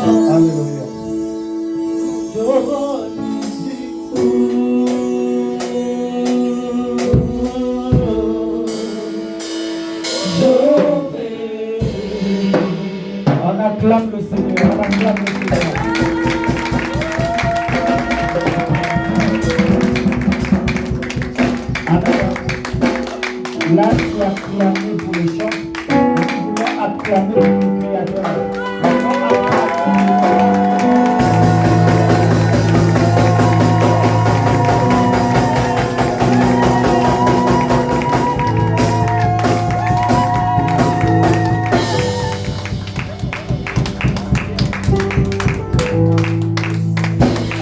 Alléluia. On acclame le Seigneur, on acclame le Seigneur. Là, tu as acclamé pour les chants, mais tu voulais acclamer pour le Créateur.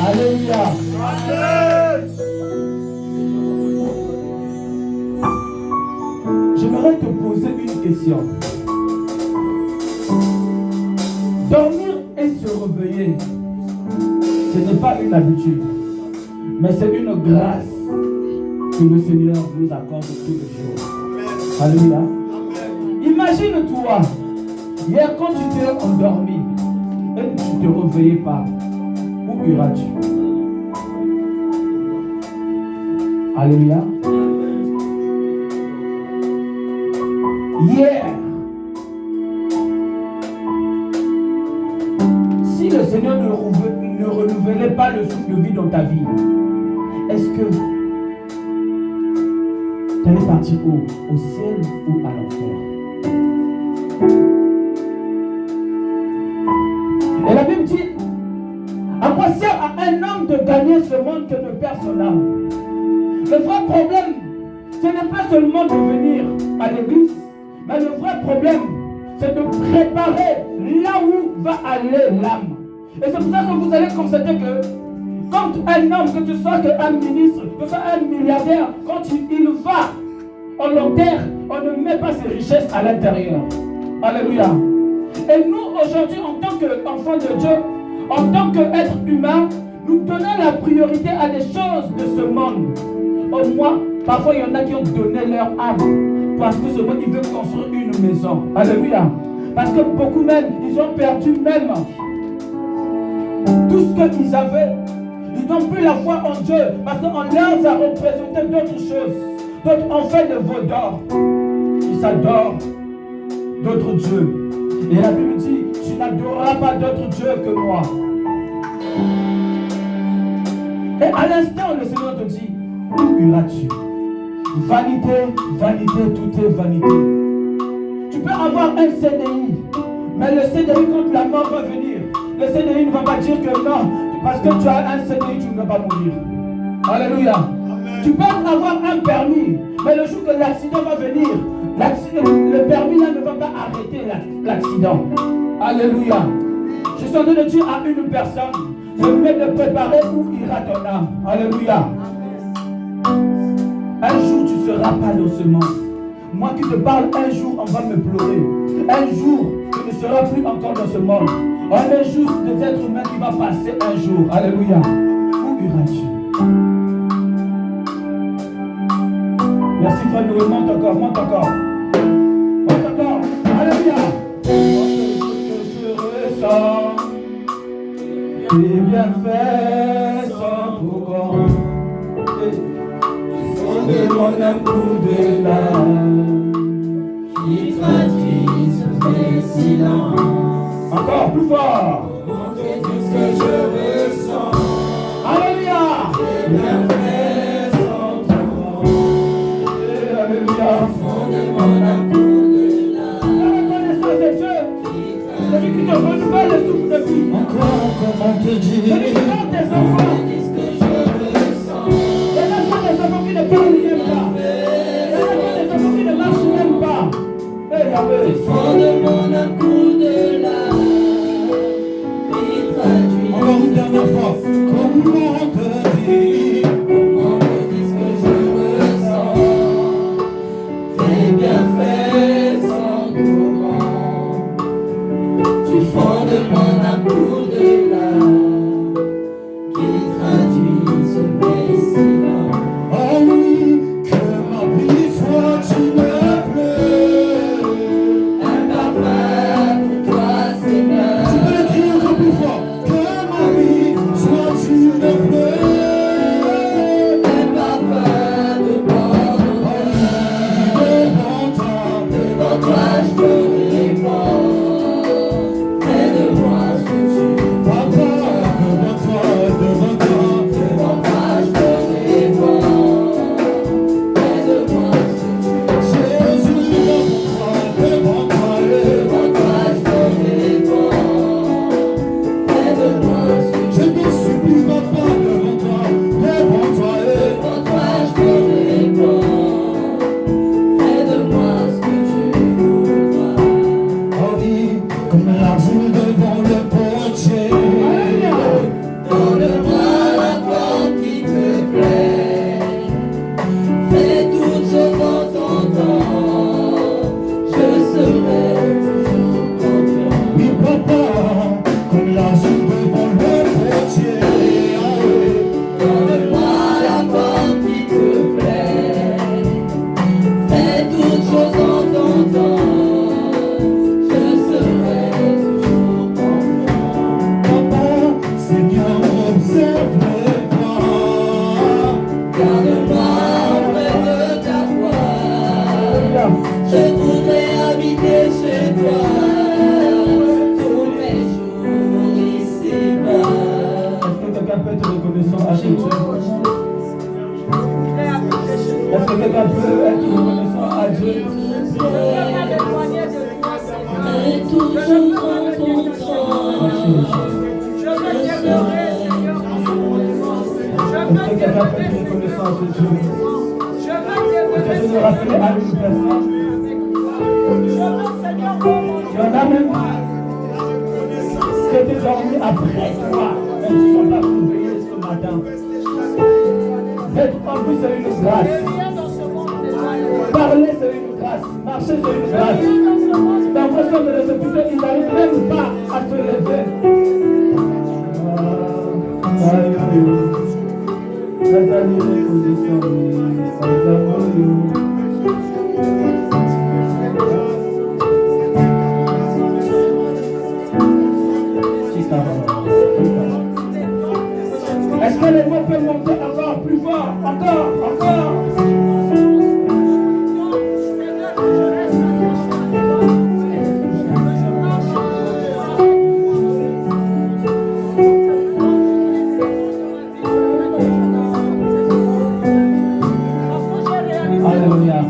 Alléluia. J'aimerais te poser une question. Dormir et se réveiller, ce n'est pas une habitude, mais c'est une grâce que le Seigneur nous accorde tous les jours. Alléluia. Imagine-toi, hier quand tu t'es endormi et tu ne te réveillais pas, où iras-tu? Alléluia. Hier, si le Seigneur ne renouvelait pas le souffle de vie dans ta vie, est-ce que tu allais partir où? Au ciel ou à l'enfer? Et la Bible dit, à quoi sert à un homme de gagner ce monde que de perdre son âme? Le vrai problème, ce n'est pas seulement de venir à l'église, mais le vrai problème, c'est de préparer là où va aller l'âme. Et c'est pour ça que vous allez constater que quand un homme, que tu sois un ministre, que tu sois un milliardaire, quand il va en long terme, on ne met pas ses richesses à l'intérieur. Alléluia. Et nous, aujourd'hui, en tant qu'enfants de Dieu, en tant qu'être humain, nous donnons la priorité à des choses de ce monde. Au moins, parfois, il y en a qui ont donné leur âme. Parce que ce monde, il veut construire une maison. Alléluia. Parce que beaucoup même, ils ont perdu même tout ce qu'ils avaient. Ils n'ont plus la foi en Dieu. Parce qu'on leur a représenté d'autres choses. D'autres ont fait de veau d'or. Ils adorent d'autres dieux. Et la Bible dit, tu n'adoreras pas d'autres dieux que moi. Et à l'instant, le Seigneur te dit, où iras-tu? Vanité, vanité, tout est vanité. Tu peux avoir un CDI, mais le CDI, quand la mort va venir, le CDI ne va pas dire que non, parce que tu as un CDI, tu ne vas pas mourir. Alléluia. Amen. Tu peux avoir un permis, mais le jour que l'accident va venir, le permis là ne va pas arrêter l'accident. Alléluia. Je suis en train de dire à une personne, je vais te préparer où ira ton âme. Alléluia. Un jour, tu ne seras pas dans ce monde. Moi qui te parle, un jour, on va me pleurer. Un jour, tu ne seras plus encore dans ce monde. On est juste des êtres humains qui va passer un jour. Alléluia. Où iras-tu? Merci frère, nous monte encore, monte encore. Monte encore. Alléluia. Je ressens tes bienfaits sans pourquoi. De mon amour de l'âme qui traduisent mes silences. Encore plus fort. Montrer tout ce que je ressens. Alléluia. Tes bienfaits sans toi. Alléluia. Au fond de mon amour de l'âme. La reconnaissance de Dieu. Celui qui te renouvelle le souffle de vie. Encore, comment te dire. Celui qui donne tes enfants. Qui ne parlent même pas. Il y a des enfants qui ne marchent même pas. Au fond de mon amour de l'âme, qui traduit. Est-ce que quelqu'un peut dire reconnaissance de Dieu? Est-ce que je veux rappeler à une personne? Il y en a même qui étaient dormis après toi, mais ils ne sont pas réveillés ce matin. D'être en plus, c'est une grâce. Parler, c'est une grâce. Marcher, c'est une grâce. Dans vos sens de l'Esprit, ils n'arrivent même pas à se lever. Est-ce que les mots peuvent monter encore plus fort? Encore. Alléluia.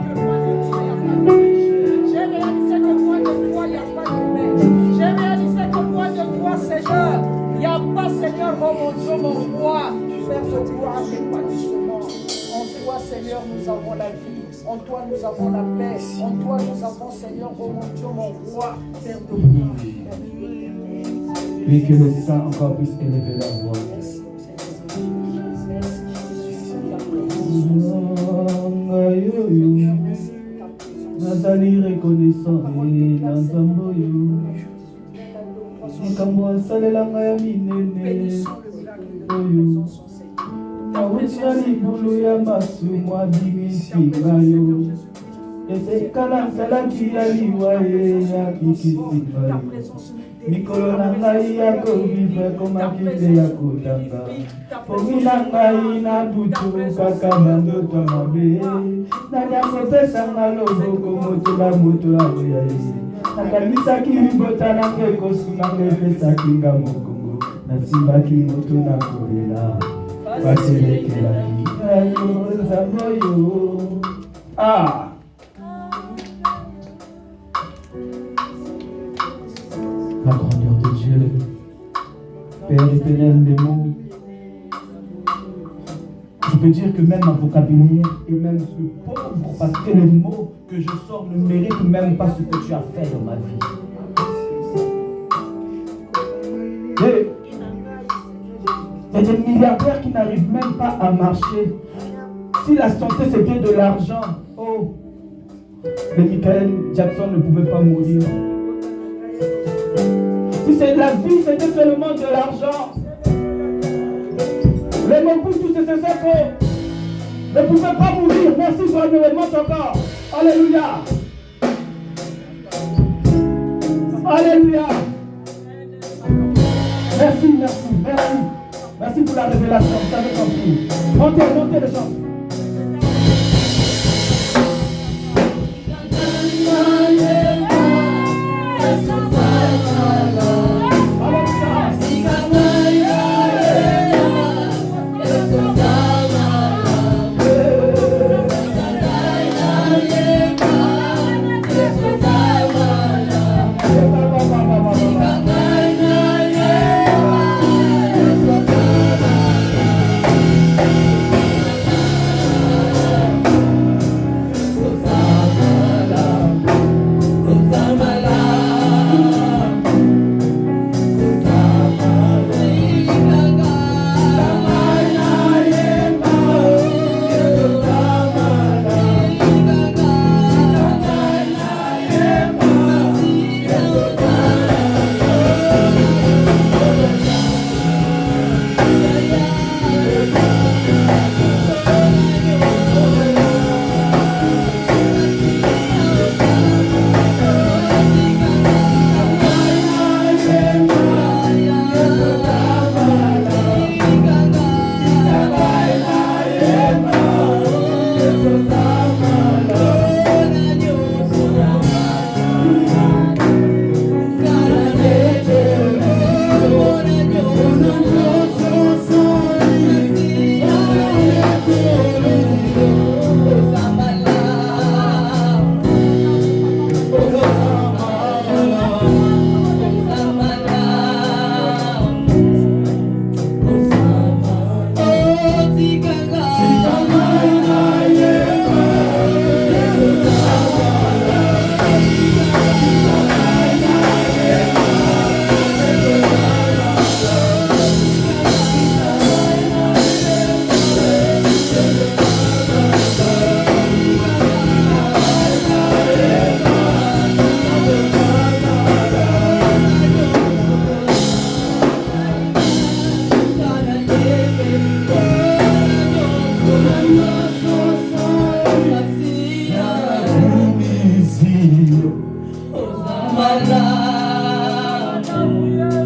J'ai réalisé que moi de toi, il n'y a pas de paix. J'ai réalisé que moi de toi, Seigneur, il n'y a pas, Seigneur, oh mon Dieu, mon roi, faire ce pouvoir avec moi justement. En toi, Seigneur, nous avons la vie. En toi, nous avons la paix. En toi, nous avons, Seigneur, oh mon Dieu, mon roi, Père de moi. Oui, que les saints encore puissent élever leur voix. Nathalie reconnaissant et Nazamboyo. Nikambo salelanga ya minene. Oyo. Awusali bulu ya masumwa bimisingayo. Esekala salaki ya liwaye ya bikisingayo. Mikolo na ngai ya kovivre komakile ya kotanga. Pongi na ngai na butu kaka na ndoto mabe. Nani akopesanga loboko moto la moto akoya ye. Nakanisaki libota nange kosunga nge epesaki nga mokongo. Nasimbaki moto na kolela. Baselekelaki ayo nzamboyo. La grandeur de Dieu, Père éternel des mots. Je peux dire que même ma vocabulaire est même plus pauvre parce que les mots que je sors ne méritent même pas ce que tu as fait dans ma vie. Il y a des milliardaires qui n'arrivent même pas à marcher. Si la santé c'était de l'argent, oh, mais Michael Jackson ne pouvait pas mourir. Si c'est la vie, c'était seulement de l'argent. Les Mobutu, c'est ça ne pouvaient pas mourir. Merci pour le monte encore. Alléluia. Alléluia. Merci. Merci pour la révélation. Vous avez compris. Montez les gens.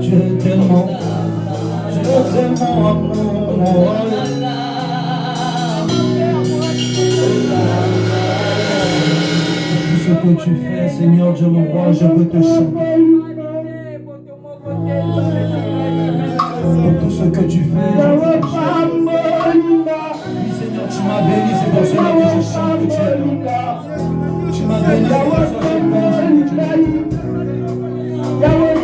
Tu es tellement amour. Tout ce que tu fais, Seigneur Dieu mon roi, je veux te chanter. Pour tout ce que tu fais, je veux te chanter. Oui, Seigneur, tu m'as béni, c'est pour cela que je chante que tu es là. Tu m'as béni, c'est pour ça que je chante que tu es là. Tu m'as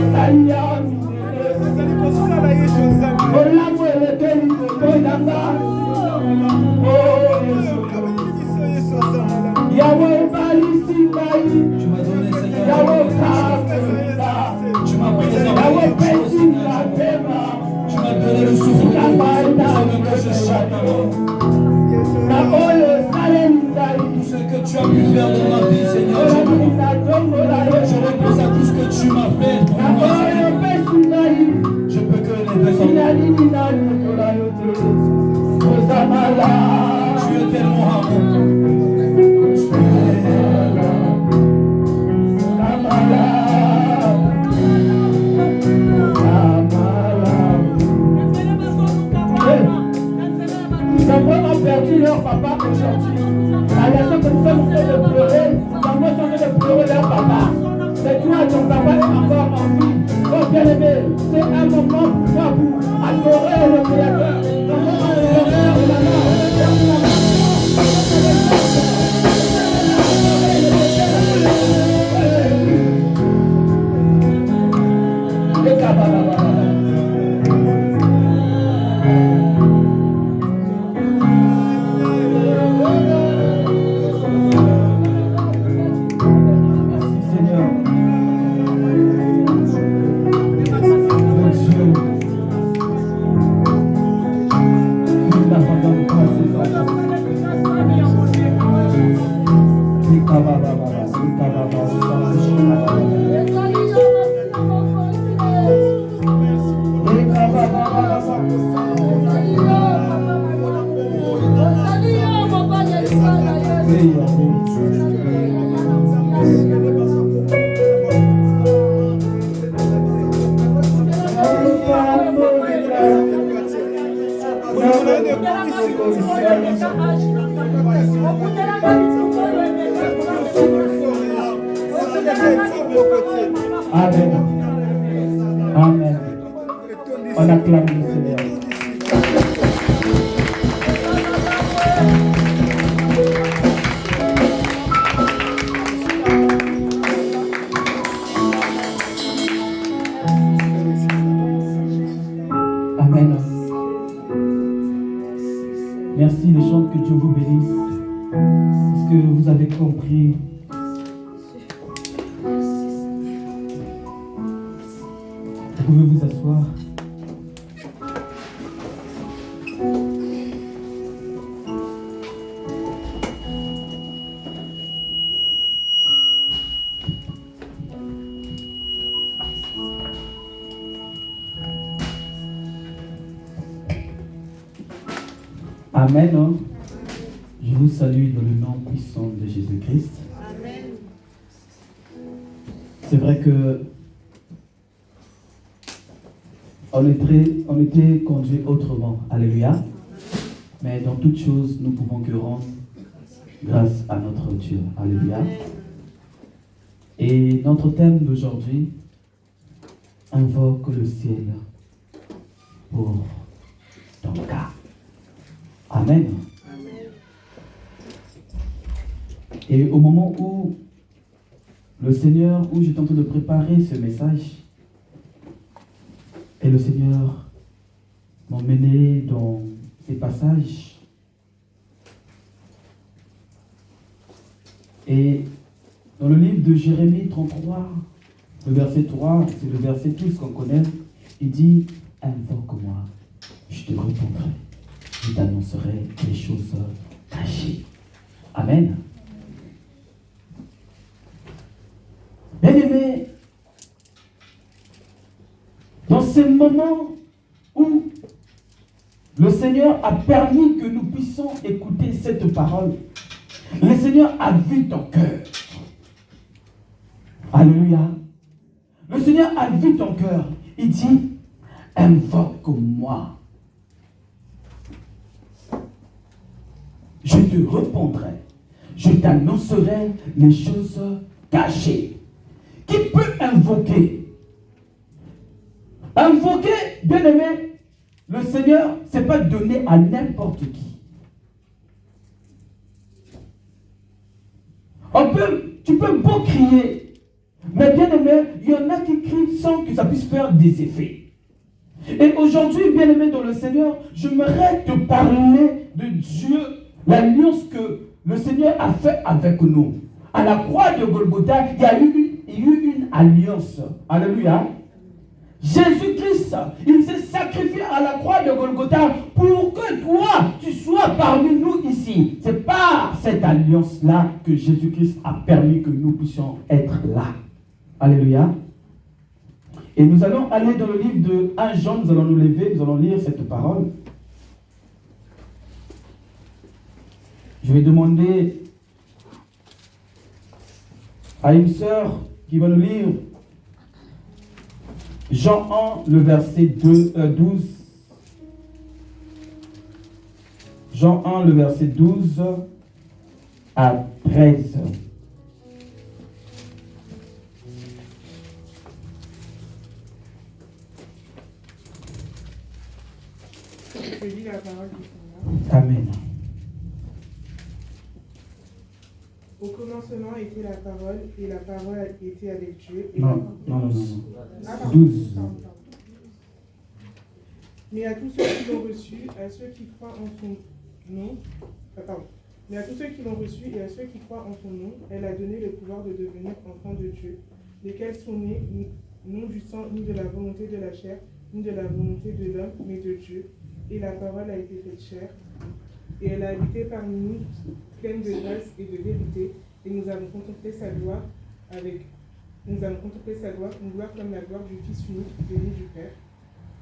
donné, Seigneur, tu m'as préservé de choses, Seigneur. Tu m'as donné le souffle de vie, c'est que je chante alors. Tout ce que tu as pu faire dans ma vie, Seigneur, je repense à tout ce que tu m'as fait pour moi, Seigneur. Je peux que lever ton nom. Tu es tellement amour. Nos enfants ont perdu leur papa aujourd'hui. La leçon que nous sommes en train de pleurer, nos enfants sont en train de pleurer leur papa. Mais toi, ton papa est encore en vie. Oh bien-aimé, c'est un moment pour toi pour adorer le Créateur. Un moment de l'honneur et la mort. Amen. Amen. On acclame le Seigneur. Amen. Merci les chants, que Dieu vous bénisse. Est-ce que vous avez compris? Vous pouvez vous asseoir. Amen. Je vous salue dans le nom puissant de Jésus-Christ. Amen. C'est vrai que on était conduit autrement. Alléluia. Mais dans toutes choses, nous pouvons que rendre grâce à notre Dieu. Alléluia. Et notre thème d'aujourd'hui, invoque le ciel pour ton cas. Amen. Et au moment où le Seigneur, où j'étais en train de préparer ce message, et le Seigneur m'emmenait dans ces passages. Et dans le livre de Jérémie 33, le verset 3, c'est le verset tous qu'on connaît, il dit « Invoque-moi, je te répondrai, je t'annoncerai les choses cachées. » Amen. Bien-aimés, dans ces moments où le Seigneur a permis que nous puissions écouter cette parole, le Seigneur a vu ton cœur. Alléluia. Le Seigneur a vu ton cœur. Il dit, invoque-moi. Je te répondrai. Je t'annoncerai les choses cachées. Qui peut invoquer? Invoquer, bien aimé, le Seigneur, ce n'est pas donné à n'importe qui. Tu peux beau crier, mais bien aimé, il y en a qui crient sans que ça puisse faire des effets. Et aujourd'hui, bien aimé dans le Seigneur, j'aimerais te parler de Dieu, l'alliance que le Seigneur a fait avec nous. À la croix de Golgotha, il y a eu une alliance. Alléluia. Jésus-Christ, il s'est sacrifié à la croix de Golgotha pour que toi, tu sois parmi nous ici. C'est par cette alliance-là que Jésus-Christ a permis que nous puissions être là. Alléluia. Et nous allons aller dans le livre de 1 Jean, nous allons nous lever, nous allons lire cette parole. Je vais demander à une sœur qui va nous lire Jean 1, le verset 12. Jean 1, le verset 12 à 13. Je lis la parole du Seigneur. Amen. Au commencement était la parole, et la parole était avec Dieu. Et Non. Ah, pardon, 12. pardon. Mais à tous ceux qui l'ont reçu, à ceux qui croient en son nom, Mais à tous ceux qui l'ont reçu et à ceux qui croient en son nom, elle a donné le pouvoir de devenir enfants de Dieu, lesquels sont nés non du sang, ni de la volonté de la chair, ni de la volonté de l'homme, mais de Dieu. Et la parole a été faite chair, et elle a habité parmi nous, pleine de grâce et de vérité, et nous avons contemplé sa gloire une gloire comme la gloire du Fils unique venu du Père.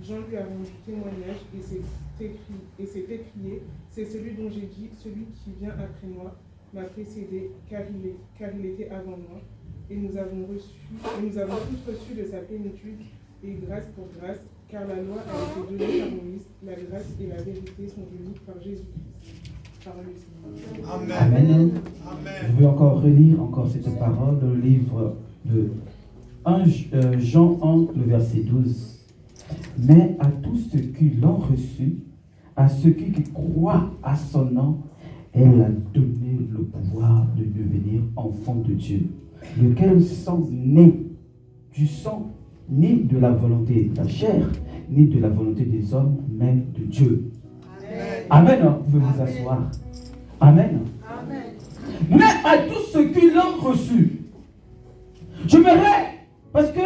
Jean lui a rendu témoignage et s'est écrié, c'est celui dont j'ai dit, celui qui vient après moi m'a précédé, car il était avant moi. Et nous avons tous reçu de sa plénitude et grâce pour grâce, car la loi a été donnée par Moïse, la grâce et la vérité sont venues par Jésus-Christ. Parole du Seigneur. Amen. Je veux encore relire cette parole dans le livre de Jean 1, le verset 12. Mais à tous ceux qui l'ont reçu, à ceux qui croient à son nom, elle a donné le pouvoir de devenir enfants de Dieu, lesquels sont nés du sang, ni de la volonté de la chair, ni de la volonté des hommes, mais de Dieu. Amen. Amen. Vous pouvez vous asseoir. Amen. Amen. Mais à tous ceux qui l'ont reçu, j'aimerais, parce que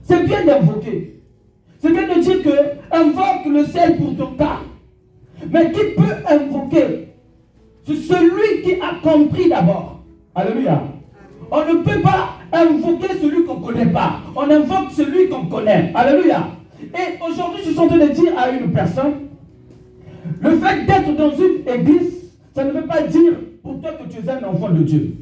c'est bien d'invoquer. C'est bien de dire que invoque le ciel pour ton cas. Mais qui peut invoquer? C'est celui qui a compris d'abord. Alléluia. On ne peut pas invoquer celui qu'on ne connaît pas. On invoque celui qu'on connaît. Alléluia. Et aujourd'hui, je suis en train de dire à une personne, le fait d'être dans une église, ça ne veut pas dire pour toi que tu es un enfant de Dieu.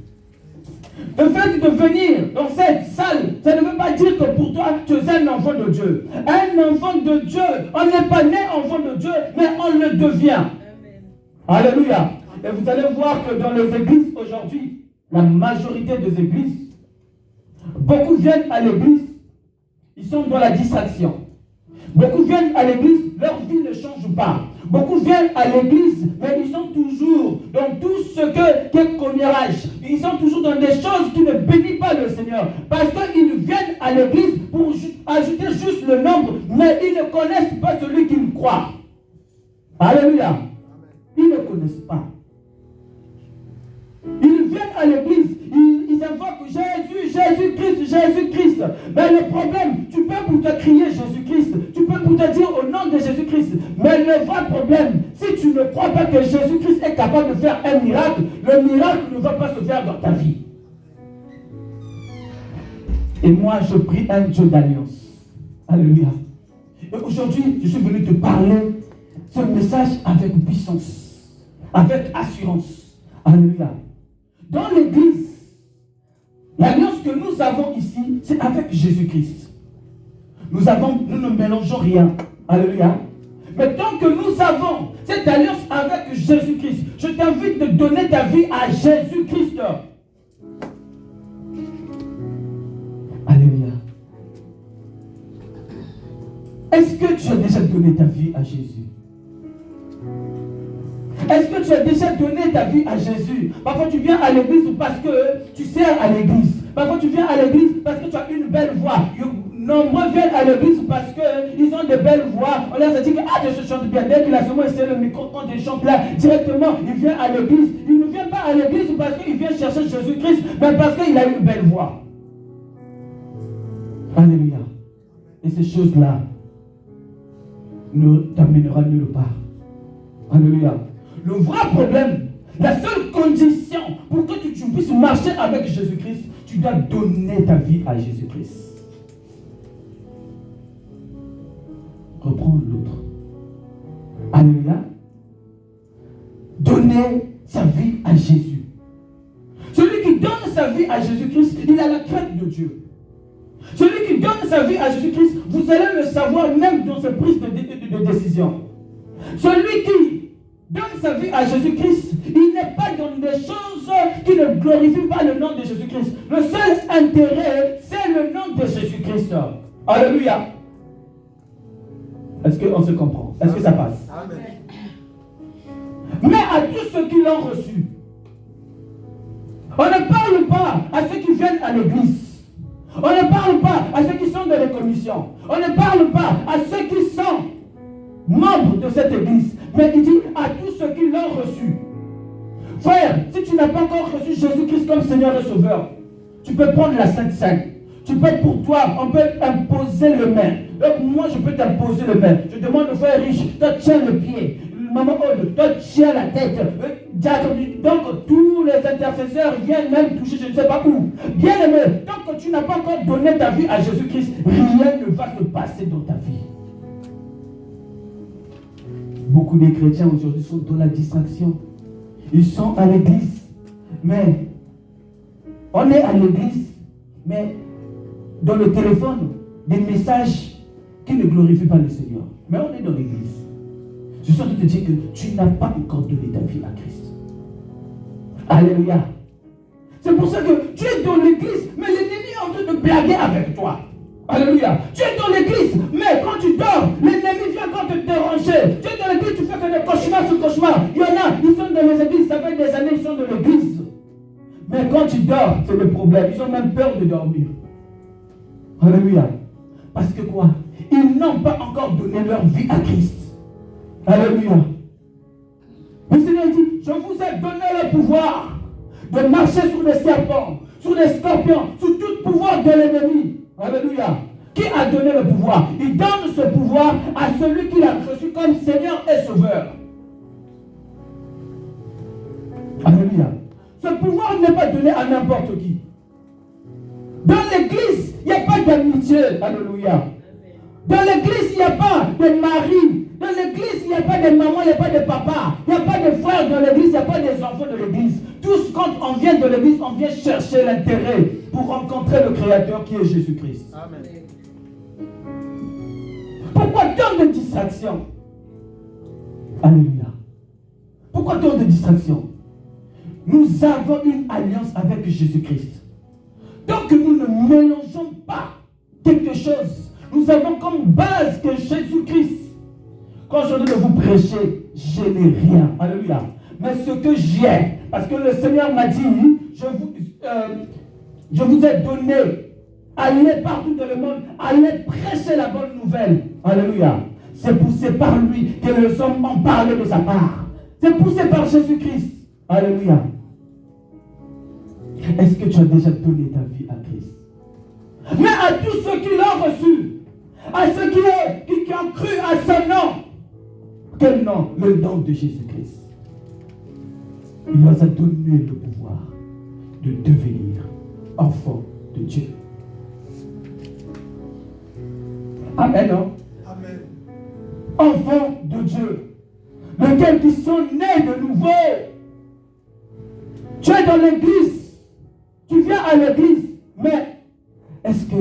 Le fait de venir dans cette salle, ça ne veut pas dire que pour toi, tu es un enfant de Dieu. Un enfant de Dieu, on n'est pas né enfant de Dieu, mais on le devient. Amen. Alléluia. Et vous allez voir que dans les églises aujourd'hui, la majorité des églises, beaucoup viennent à l'église, ils sont dans la distraction. Beaucoup viennent à l'église, leur vie ne change pas. Beaucoup viennent à l'église, mais ils sont toujours dans tout ce qui est commérage. Ils sont toujours dans des choses qui ne bénissent pas le Seigneur. Parce qu'ils viennent à l'église pour ajouter juste le nombre, mais ils ne connaissent pas celui qu'ils croient. Alléluia. Ils ne connaissent pas. Ils viennent à l'église, ils invoquent Jésus, Jésus-Christ, Jésus-Christ. Mais le problème, tu peux pour te crier Jésus-Christ, tu peux pour te dire au nom de Jésus-Christ. Mais le vrai problème, si tu ne crois pas que Jésus-Christ est capable de faire un miracle, le miracle ne va pas se faire dans ta vie. Et moi, je prie un Dieu d'alliance. Alléluia. Et aujourd'hui, je suis venu te parler ce message avec puissance, avec assurance. Alléluia. Dans l'église, l'alliance que nous avons ici, c'est avec Jésus-Christ. nous ne mélangeons rien. Alléluia. Mais tant que nous avons cette alliance avec Jésus-Christ, je t'invite de donner ta vie à Jésus-Christ. Alléluia. Est-ce que tu as déjà donné ta vie à Jésus? Est-ce que tu as déjà donné ta vie à Jésus? Parfois tu viens à l'église parce que tu sers à l'église. Parfois tu viens à l'église parce que tu as une belle voix. Nombreux viennent à l'église parce qu'ils ont de belles voix. On leur a dit que je chante bien. Dès qu'il a seulement essayé le micro, quand il chante là, directement, il vient à l'église. Il ne vient pas à l'église parce qu'il vient chercher Jésus-Christ, mais parce qu'il a une belle voix. Alléluia. Et ces choses-là ne t'amènera nulle part. Alléluia. Le vrai problème, la seule condition pour que tu puisses marcher avec Jésus-Christ, tu dois donner ta vie à Jésus-Christ. Reprends l'autre. Alléluia. Donner sa vie à Jésus. Celui qui donne sa vie à Jésus-Christ, il a la crainte de Dieu. Celui qui donne sa vie à Jésus-Christ, vous allez le savoir même dans ses prises de décision. Celui qui donne sa vie à Jésus-Christ, il n'est pas dans des choses qui ne glorifient pas le nom de Jésus-Christ. Le seul intérêt, c'est le nom de Jésus-Christ. Alléluia. Est-ce qu'on se comprend? Est-ce que ça passe? Amen. Mais à tous ceux qui l'ont reçu, on ne parle pas à ceux qui viennent à l'église. On ne parle pas à ceux qui sont dans les commissions. On ne parle pas à ceux qui sont membres de cette église. Mais il dit à tous ceux qui l'ont reçu. Frère, si tu n'as pas encore reçu Jésus-Christ comme Seigneur et Sauveur, tu peux prendre la Sainte Seine. Tu peux pour toi, on peut imposer le main. Donc moi je peux t'imposer le main. Je demande au frère riche, toi tiens le pied. Maman Aude, toi tiens la tête. Donc tous les intercesseurs viennent même toucher je ne sais pas où. Bien aimé, tant que tu n'as pas encore donné ta vie à Jésus-Christ, rien ne va se passer dans ta vie. Beaucoup des chrétiens aujourd'hui sont dans la distraction. Ils sont à l'église, mais on est à l'église, mais dans le téléphone, des messages qui ne glorifient pas le Seigneur. Mais on est dans l'église. Je suis en train de te dire que tu n'as pas encore donné ta vie à Christ. Alléluia. C'est pour ça que tu es dans l'église, mais l'ennemi est en train de blaguer avec toi. Alléluia. Tu es dans l'église, mais quand tu dors, l'ennemi vient quand te déranger. Tu es dans l'église, tu fais que des cauchemars sur cauchemars. Il y en a, ils sont dans les églises, ça fait des années, ils sont dans l'église. Mais quand tu dors, c'est le problème. Ils ont même peur de dormir. Alléluia. Parce que quoi? Ils n'ont pas encore donné leur vie à Christ. Alléluia. Le Seigneur dit, je vous ai donné le pouvoir de marcher sur les serpents, sur les scorpions, sur tout pouvoir de l'ennemi. Alléluia. Qui a donné le pouvoir? Il donne ce pouvoir à celui qui l'a reçu comme Seigneur et Sauveur. Alléluia. Ce pouvoir n'est pas donné à n'importe qui. Dans l'église, il n'y a pas d'amitié. Alléluia. Dans l'église, il n'y a pas de mari. Dans l'église, il n'y a pas de maman, il n'y a pas de papa. Il n'y a pas de frères dans l'église, il n'y a pas des enfants de l'église. Tous, quand on vient de l'église, on vient chercher l'intérêt pour rencontrer le Créateur qui est Jésus-Christ. Amen. Pourquoi tant de distractions? Alléluia. Pourquoi tant de distractions? Nous avons une alliance avec Jésus-Christ. Donc nous ne mélangeons pas quelque chose. Nous avons comme base que Jésus-Christ. Quand je viens de vous prêcher, je n'ai rien. Alléluia. Mais ce que j'ai, parce que le Seigneur m'a dit, je vous ai donné, allez partout dans le monde, allez prêcher la bonne nouvelle. Alléluia. C'est poussé par lui que les hommes ont parlé de sa part. C'est poussé par Jésus-Christ. Alléluia. Est-ce que tu as déjà donné ta vie à Christ? Mais à tous ceux qui l'ont reçu, à ceux qui ont cru à son nom. Quel nom? Le nom de Jésus-Christ. Il nous a donné le pouvoir de devenir enfant de Dieu. Amen, non? Amen. Enfants de Dieu. Lesquels qui sont nés de nouveau. Tu es dans l'église. Tu viens à l'église. Mais est-ce que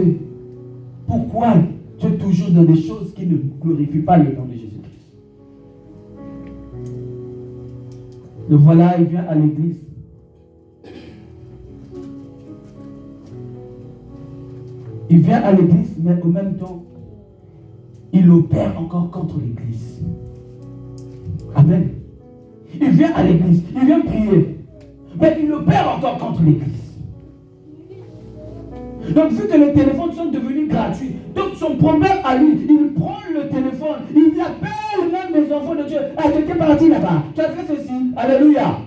pourquoi tu es toujours dans des choses qui ne glorifient pas le nom de Jésus-Christ. Le voilà, il vient à l'église. Il vient à l'église, mais au même temps, il opère encore contre l'église. Amen. Il vient à l'église, il vient prier, mais il opère encore contre l'église. Donc, vu que les téléphones sont devenus gratuits, donc son problème à lui, il prend le téléphone, il appelle même les enfants de Dieu. Ah, tu étais parti là-bas, tu as fait ceci, alléluia.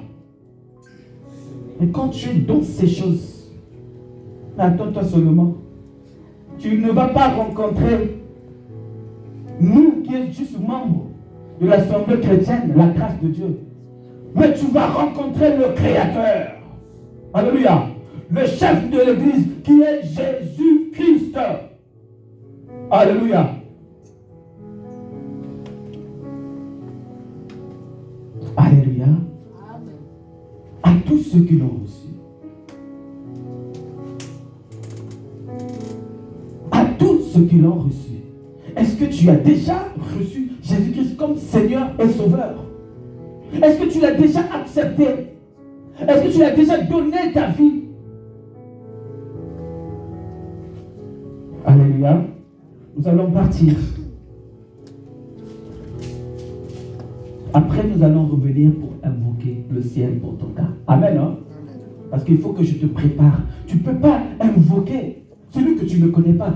Mais quand tu es dans ces choses, attends-toi seulement. Tu ne vas pas rencontrer nous qui sommes juste membres de l'Assemblée chrétienne, la grâce de Dieu. Mais tu vas rencontrer le Créateur. Alléluia. Le chef de l'église qui est Jésus-Christ. Alléluia. Alléluia. À tous ceux qui l'ont reçu. À tous ceux qui l'ont reçu. Est-ce que tu as déjà reçu Jésus-Christ comme Seigneur et Sauveur? Est-ce que tu l'as déjà accepté? Est-ce que tu l'as déjà donné ta vie? Alléluia. Nous allons partir. Après, nous allons revenir pour invoquer le ciel pour ton cas. Amen. Hein? Parce qu'il faut que je te prépare. Tu ne peux pas invoquer celui que tu ne connais pas.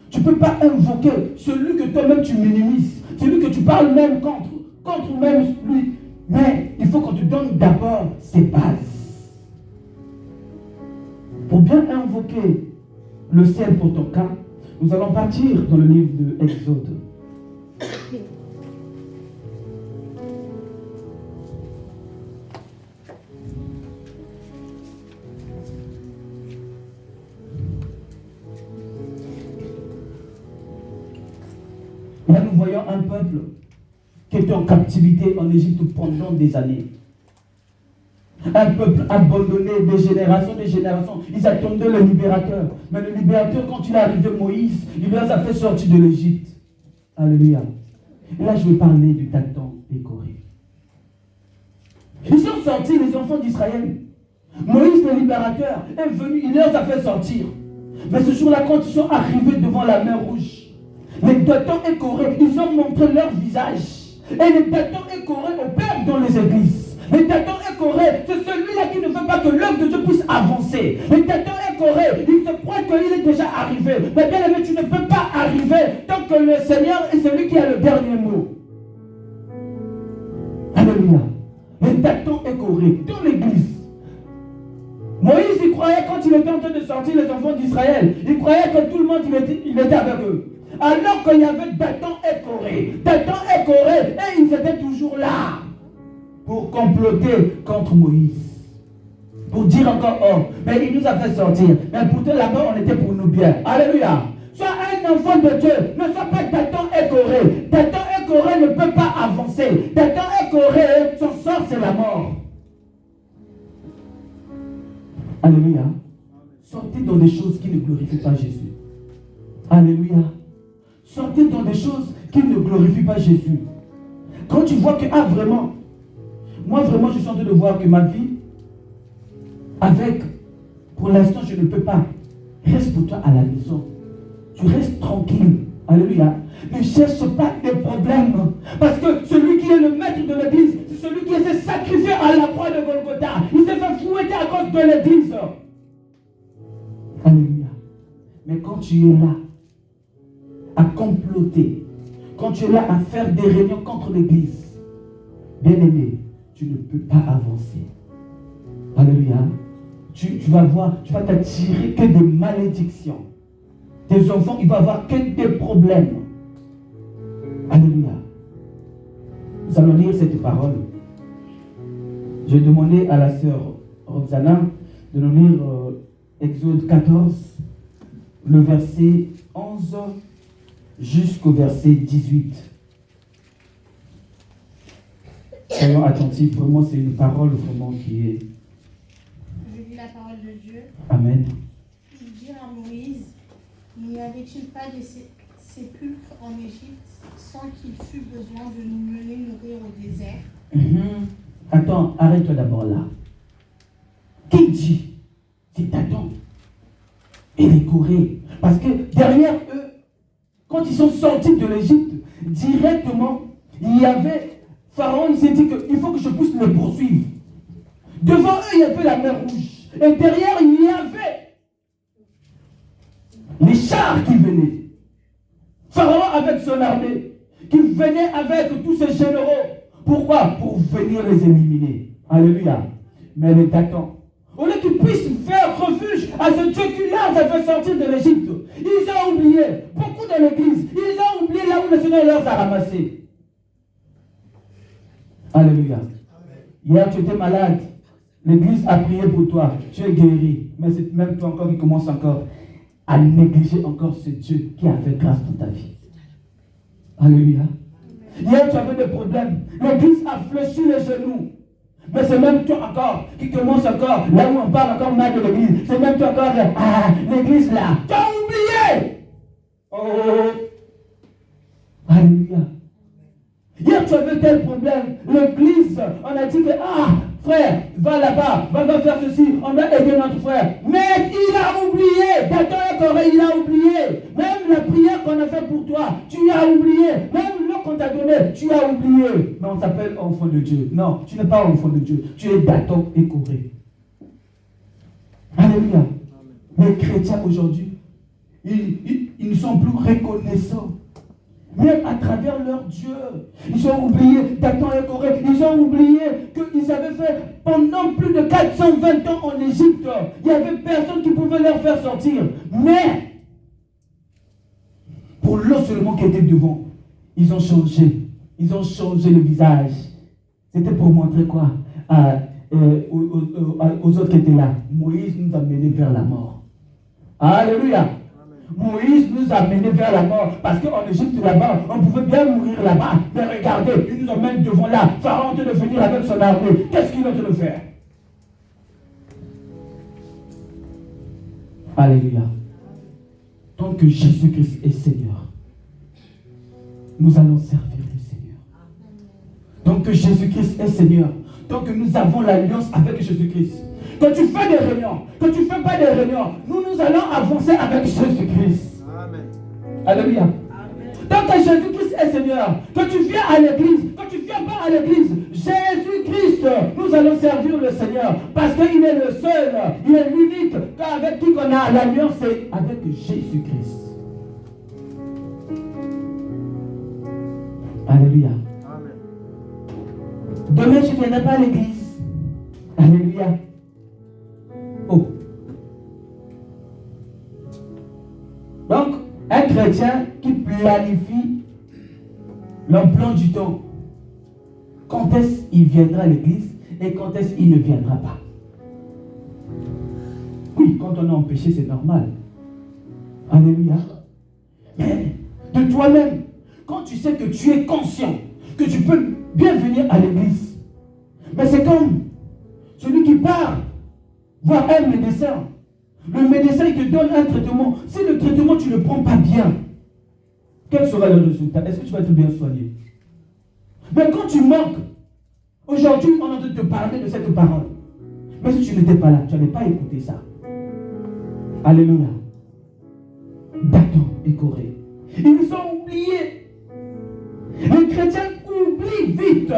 Tu ne peux pas invoquer celui que toi-même tu minimises. Celui que tu parles même contre même lui. Mais il faut qu'on te donne d'abord ses bases. Pour bien invoquer le ciel pour ton cas, nous allons partir dans le livre de Exode. Là, nous voyons un peuple qui était en captivité en Égypte pendant des années. Un peuple abandonné des générations. Ils attendaient le libérateur. Mais le libérateur, quand il est arrivé, Moïse, il leur a fait sortir de l'Égypte. Alléluia. Et là, je vais parler du Dathan et Corée. Ils sont sortis, les enfants d'Israël. Moïse, le libérateur, est venu, il leur a fait sortir. Mais ce jour-là, quand ils sont arrivés devant la mer Rouge, les Dathan et Corée, ils ont montré leur visage. Et les Dathan et Corée opèrent dans les églises. Les Dathan et Corée, c'est celui-là qui ne veut pas que l'œuvre de Dieu puisse avancer. Les Dathan et Corée, il se croit qu'il est déjà arrivé. Mais bien aimé, tu ne peux pas arriver tant que le Seigneur est celui qui a le dernier mot. Alléluia. Les Dathan et Corée, dans l'église. Moïse, il croyait quand il était en train de sortir les enfants d'Israël, il croyait que tout le monde il était avec eux. Alors qu'il y avait Dathan et Corée. Dathan et Corée, et ils étaient toujours là pour comploter contre Moïse. Pour dire encore, oh, mais il nous a fait sortir. Mais pourtant là-bas, on était pour nous bien. Alléluia. Sois un enfant de Dieu. Ne sois pas Dathan et Corée. Dathan et Corée ne peut pas avancer. Dathan et Corée, son sort, c'est la mort. Alléluia. Sortez dans des choses qui ne glorifient pas Jésus. Alléluia. Sortez dans des choses qui ne glorifient pas Jésus. Quand tu vois que, ah vraiment, moi vraiment je suis en train de voir que ma vie, pour l'instant je ne peux pas. Reste pour toi à la maison. Tu restes tranquille. Alléluia. Ne cherche pas des problèmes. Parce que celui qui est le maître de l'église, c'est celui qui s'est sacrifié à la croix de Golgotha. Il s'est fait fouetter à cause de l'église. Alléluia. Mais quand tu es là, à comploter, quand tu es là à faire des réunions contre l'église, bien aimé, tu ne peux pas avancer. Alléluia. Tu vas voir, tu vas t'attirer que des malédictions. Tes enfants, ils vont avoir que des problèmes. Alléluia. Nous allons lire cette parole. Je vais demander à la sœur Roxana de nous lire Exode 14, le verset 11 jusqu'au verset 18. Soyons attentifs, vraiment c'est une parole vraiment qui est... Je lis la parole de Dieu. Amen. Il dit à Moïse, n'y avait-il pas de sépulcre en Égypte sans qu'il fût besoin de nous mener mourir au désert. Attends, arrête-toi d'abord là. Qui dit? C'est Adam et les Corées. Parce que derrière eux, quand ils sont sortis de l'Égypte, directement, il y avait Pharaon, il s'est dit qu'il faut que je puisse les poursuivre. Devant eux, il y avait la mer Rouge. Et derrière, il y avait les chars qui venaient. Pharaon avec son armée, qui venait avec tous ses généraux. Pourquoi? Pour venir les éliminer. Alléluia. Mais les Datans, au lieu qu'ils puissent faire refuge à ce Dieu qui leur avait sorti de l'Égypte, ils ont oublié, beaucoup dans l'église, ils ont oublié là où le Seigneur leur a ramassé. Alléluia. Hier, tu étais malade. L'église a prié pour toi. Tu es guéri. Mais c'est même toi encore qui commence encore à négliger encore ce Dieu qui a fait grâce pour ta vie. Alléluia. Hier, tu avais des problèmes. L'église a fléchi les genoux. Mais c'est même toi encore qui commence encore, là où on parle encore mal de l'église. C'est même toi encore, l'église là. Tu as oublié. Oh. Alléluia. Hier, tu avais tel problème. L'église, on a dit que, frère, va là-bas, va faire ceci, on doit aider notre frère. Mais il a oublié. Dathan et Corée, il a oublié. Même la prière qu'on a faite pour toi, tu as oublié. Même l'eau qu'on t'a donné, tu as oublié. Mais on t'appelle enfant de Dieu. Non, tu n'es pas enfant de Dieu. Tu es Dathan et Corée. Alléluia. Les chrétiens aujourd'hui, ils ne sont plus reconnaissants. Même à travers leur Dieu. Ils ont oublié Dathan et Corée. Ils ont oublié qu'ils avaient fait pendant plus de 420 ans en Égypte. Il n'y avait personne qui pouvait leur faire sortir. Mais, pour l'eau seulement qui était devant, ils ont changé. Ils ont changé le visage. C'était pour montrer quoi aux autres qui étaient là. Moïse nous a menés vers la mort. Alléluia. Moïse nous a menés vers la mort. Parce qu'en Égypte, là-bas, on pouvait bien mourir là-bas. Mais regardez, ils nous emmènent devant là. Pharaon de venir avec son armée. Qu'est-ce qu'il a de faire? Alléluia. Tant que Jésus-Christ est Seigneur, nous allons servir le Seigneur. Tant que Jésus-Christ est Seigneur, tant que nous avons l'alliance avec Jésus-Christ, quand tu fais des réunions, quand tu ne fais pas des réunions, nous allons avancer avec Jésus-Christ. Amen. Alléluia. Amen. Tant que Jésus-Christ est Seigneur, quand tu viens à l'église, quand tu ne viens pas à l'église, Jésus-Christ, nous allons servir le Seigneur. Parce qu'il est le seul, il est l'unique, avec qui on a l'alliance, c'est avec Jésus-Christ. Alléluia. Amen. Demain, je ne viendrai pas à l'église. Alléluia. Oh. Donc, un chrétien qui planifie l'emploi du temps, quand est-ce qu'il viendra à l'église et quand est-ce qu'il ne viendra pas. Oui, quand on est en péché, c'est normal. Alléluia. Mais de toi-même, quand tu sais que tu es conscient que tu peux bien venir à l'église, mais c'est comme celui qui part voir un médecin. Le médecin il te donne un traitement. Si le traitement tu ne le prends pas bien, quel sera le résultat? Est-ce que tu vas être bien soigné? Mais quand tu manques, aujourd'hui on est en train de te parler de cette parole. Mais si tu n'étais pas là, tu n'avais pas écouté ça. Alléluia. Dathan et Corée. Ils ont oublié. Les chrétiens oublient vite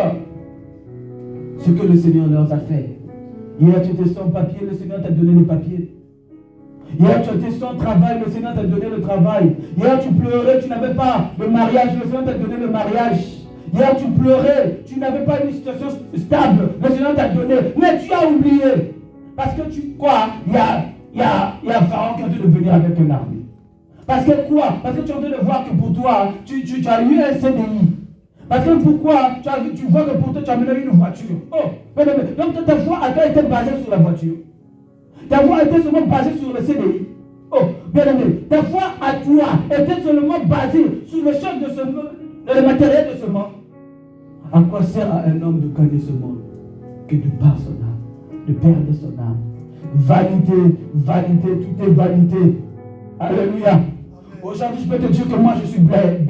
ce que le Seigneur leur a fait. Hier, tu étais sans papier, le Seigneur t'a donné les papiers. Hier, tu étais sans travail, le Seigneur t'a donné le travail. Hier, tu pleurais, tu n'avais pas de mariage, le Seigneur t'a donné le mariage. Hier, tu pleurais, tu n'avais pas une situation stable, le Seigneur t'a donné. Mais tu as oublié. Parce que tu crois, il y a Pharaon qui est en train de venir avec une armée. Parce que quoi? Parce que tu es en train de voir que pour toi, tu as eu un CDI. Parce que pourquoi tu vois que pour toi tu as mené une voiture. Oh, donc ta foi a été basée sur la voiture. Ta foi était seulement basée sur le CDI. Oh, bien aimé, ta foi à toi était seulement basée sur le choc de le matériel de ce monde. À quoi sert à un homme de gagner ce monde que de perdre son âme, de perdre son âme? Vanité, vanité, tout est vanité. Alléluia. Aujourd'hui, je peux te dire que moi, je suis belle.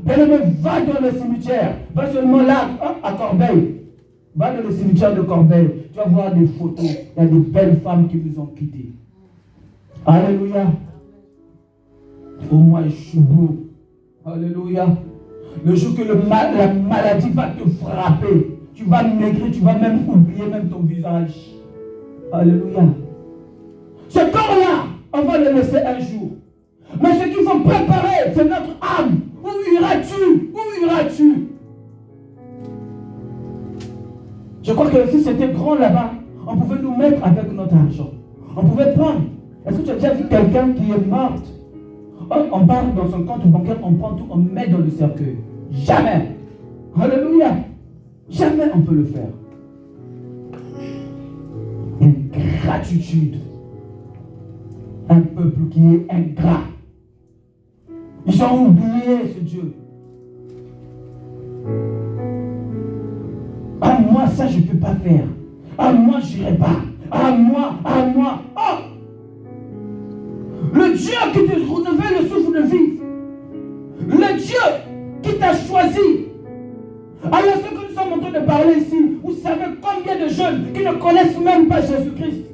Belle, va dans le cimetière. Va seulement là, à Corbeil. Va dans le cimetière de Corbeil. Tu vas voir des photos. Il y a des belles femmes qui nous ont quittés. Alléluia. Oh, moi, je suis beau. Alléluia. Le jour que la maladie va te frapper, tu vas maigrir, tu vas même oublier même ton visage. Alléluia. Ce corps-là, on va le laisser un jour. Mais ce qu'il faut préparer, c'est notre âme. Où iras-tu? Où iras-tu? Je crois que si c'était grand là-bas, on pouvait nous mettre avec notre argent. On pouvait prendre. Est-ce que tu as déjà vu quelqu'un qui est mort? On part dans son compte bancaire, on prend tout, on met dans le cercueil. Jamais. Alléluia. Jamais on peut le faire. Ingratitude. Un peuple qui est ingrat. Ils ont oublié ce Dieu. À moi, ça, je ne peux pas faire. À moi, je n'irai pas. À moi. Oh! Le Dieu qui te renouvelle le souffle de vie. Le Dieu qui t'a choisi. Alors, ce que nous sommes en train de parler ici, vous savez combien de jeunes qui ne connaissent même pas Jésus-Christ?